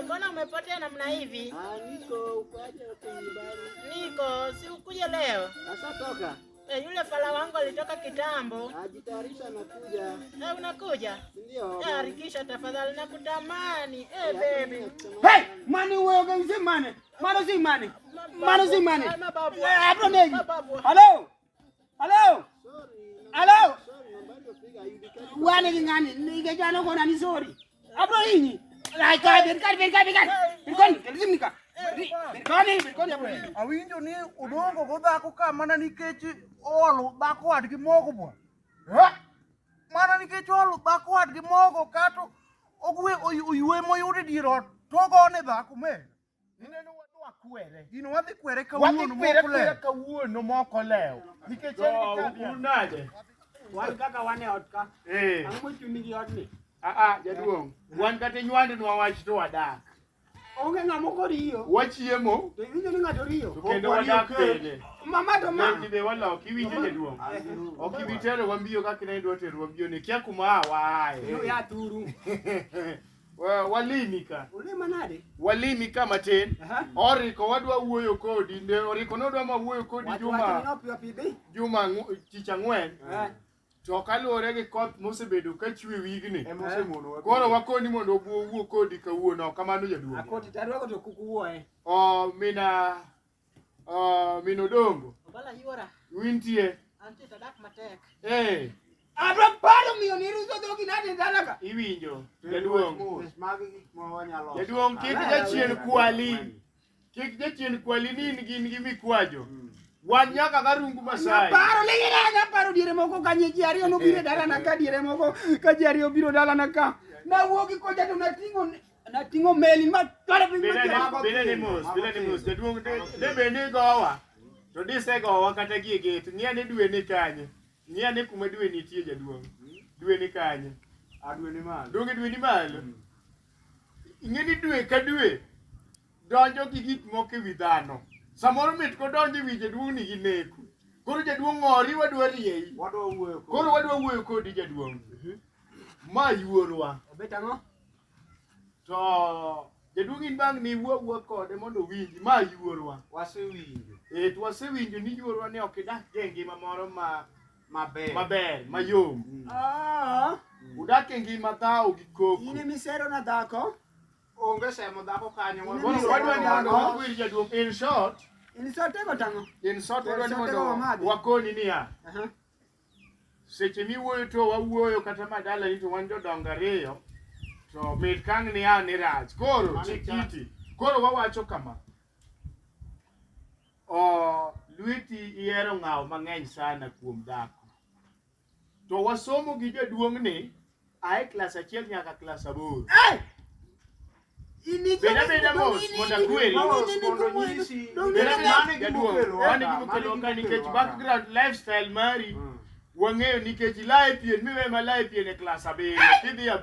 Mbona umepotea namna hivi? Niko ukaja nyumbani. Niko, si ukuje leo. Sasa toka. Yule fala wangu alitoka kitambo. Ajitayarisha nakuja. Unakuja? Ndio. Harikisha tafadhali nakutamani. Baby. Hey, money wewe usimane. Mano si money. Mano si money. Hapo negi. Hello. Hello. Hello. Wane ngani? Nige jana kona ni sorry. Hapo hini. Like Birkani. Kelizimnika. Birkani hapo. Awinjo ni udongo go dhako ka mana nikech olo dhako wadgi mogo bwa. Mana nikech olo dhako wadgi mogo kato ogwe oywe moyude diro togo ne dhako me. Ineno wadwa kwere. Gino wadhi kwere kawuono moko leo. Nikech unade. Wan kaka wane otka. Ang'o chuni gi odni? Jaduong. Wan kata nywande nwa wach to wadak. Onge ng'amo koriyo. Wachiemo. To iwinjo ni ng'ato riyo. Kendo wadak pile. Mama to ma. Be walok iwinjo jaduong. Ok ibi tero wambiyo kaka ne dwa tero wambiyo ni kia kuma wae. Yo ya turu. Walimika. Ulima nade? Walimika matin. Oriko wadwa wuoyo kodi. Nde oriko nodwa ma wuoyo kodi Juma tich ang'wen. To kaluwore gi koth mosebedo ka chwe wigni. Koro wakoni mondo wuo kodi kawuono kamano jaduong. Akoti tarwako to kukuwoe. Mino dongo. Bala yuora. Wintie. Anti tadak matek. Abra paro miyo ni ruso dogi nade dalaka. Iwinjo jaduong. Magi gik ma wanyalo. Jaduong kik jachien kwali. Kik jachien kwali ni gin gi mikwajo. Wan nyaka garungu Masai. Paro lingina paro diere moko kanye ji ariyo no biro dala na ka diere moko ka ji ariyo biro dala na ka. Na wuogi koja to natingo meli ma kare Bila ni mos jaduong de bende gowa. To dise gowa kata gie gate. Ng'ia ni dwe ni kanye. Ng'ia ni kuma dwe nitie jaduong. Dwe ni kanye. Dwe ni malo. Donge dwe ni malo. Ing'e ni dwe ka dwe donjo gi gik moko ewi dhano. Samoro mit ko donjo ewi jaduong ni gi neko. Koro jaduong ng'ori wadwa riei. Wadwa wuoyo. Koro wadwa wuoyo kodi jaduong. Ma yuorwa. Obet ang'o? To jaduong in bang ni wuo kode mondo winji ma yuorwa. Wasewinjo. To wasewinjo ni yuorwa ne ok idak e ngima moro maber mayom. Udak e ngima dhao gi koko. Ine misero na dhako. Onge semo dhako kanyo. Wadwa ni mondo wakwir jaduong. In short Ego tango. wadwa ni mondo wakoni niya. Seche miwuoyo to wawuoyo kata madala ni to wan jodongo ariyo. To mit kang ni ni rach. Koro chikiti. Koro wawacho kama. Lweti ihero ng'aw mang'eny sana kuom dhako. To wasomo gi jaduong ni ae klas 1 nyaka klas 8. Beda mos mondo akweri. Mane gimokelo ka nikech background lifestyle mari wang'eyo nikech lae pien miwe ma lae pien e klas 7 tidhi 8.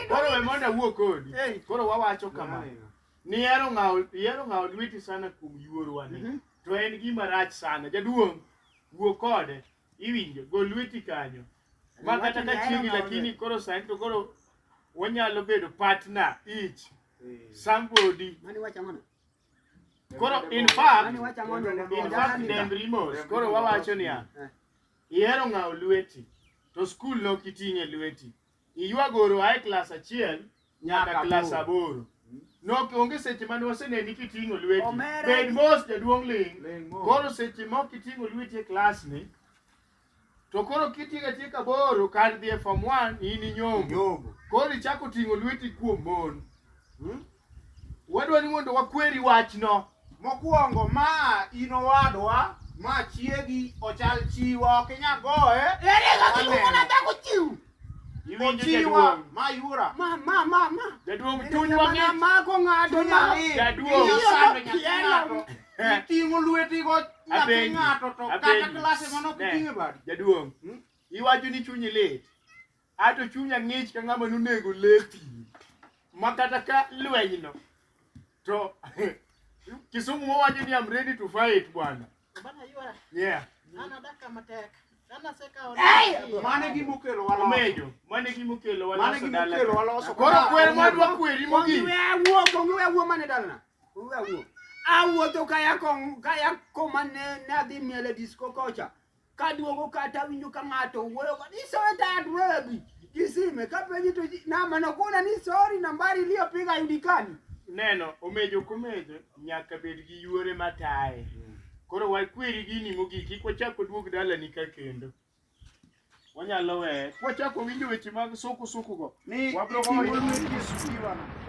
Koro we mondo awuo kodi. Koro wawacho kama. Ni ihero ng'aw lweti sana kuom yuorwa ni. To en gima rach sana. Jaduong wuo kode. Iwinjo gol lweti kanyo. Ma kata ka chiegi lakini koro sani to koro wanyalo bedo partner each. Somebody. Mani wacha ng'ono. Koro in fact Dembrimos. Koro wawacho niya. Ihero ng'aw lweti. To skul no kiting'e lweti. Iyuagoro ae klas 1 nyaka klas 8. No onge seche mane waseneni kiting'o lweti. Bed mos jaduong' ling. Koro seche mok kiting'o lweti e klas ni. To koro kitieka 8 kar dhi e form 1 in inyongo. Koro ichako ting'o lweti kuom mon. Wadwa ni mondo wakweri wachno. Mokwongo ma inowadwa ma chiegi ochal chiwa ok inya goye. Iwinjo jaduong'. Ma yura. Ma. Jaduong' chuny wang'ich. Mako ng'ato ma. Jaduong'. Iting'o lweti go nyathi ng'ato to kata klase manok iting'e bad. Jaduong'. Iwacho ni chunyi lit. Ato chunya ng'ich ka ng'ama nonego leti. Makata ka lwenyno. To Kisumu wawacho ni I'm ready to fight bwana. Bana yuora. Yeah. Ana daka matek. Ana seka Mane gimokelo waloso. Mane gimokelo waloso. Koro kwer madwa kweri mogi. We awuok wo mane dalna. Uwe wo. Awuotho kaya koma ne adhi miele disco kocha. Kaduogo kata winjo ka ng'ato wuoyo ni sweetheart baby. Kisime kapenji to namba nakuna ni sorry nambari iliyopiga yudikani. Neno omejo komejo nyaka bed gi yuore mataye. Koro wakwiri gini mogik kik wachako duog dalani ka kendo. Wanyalo we. Wachako winjo weche mag suku go. Ni wabro itiyo gi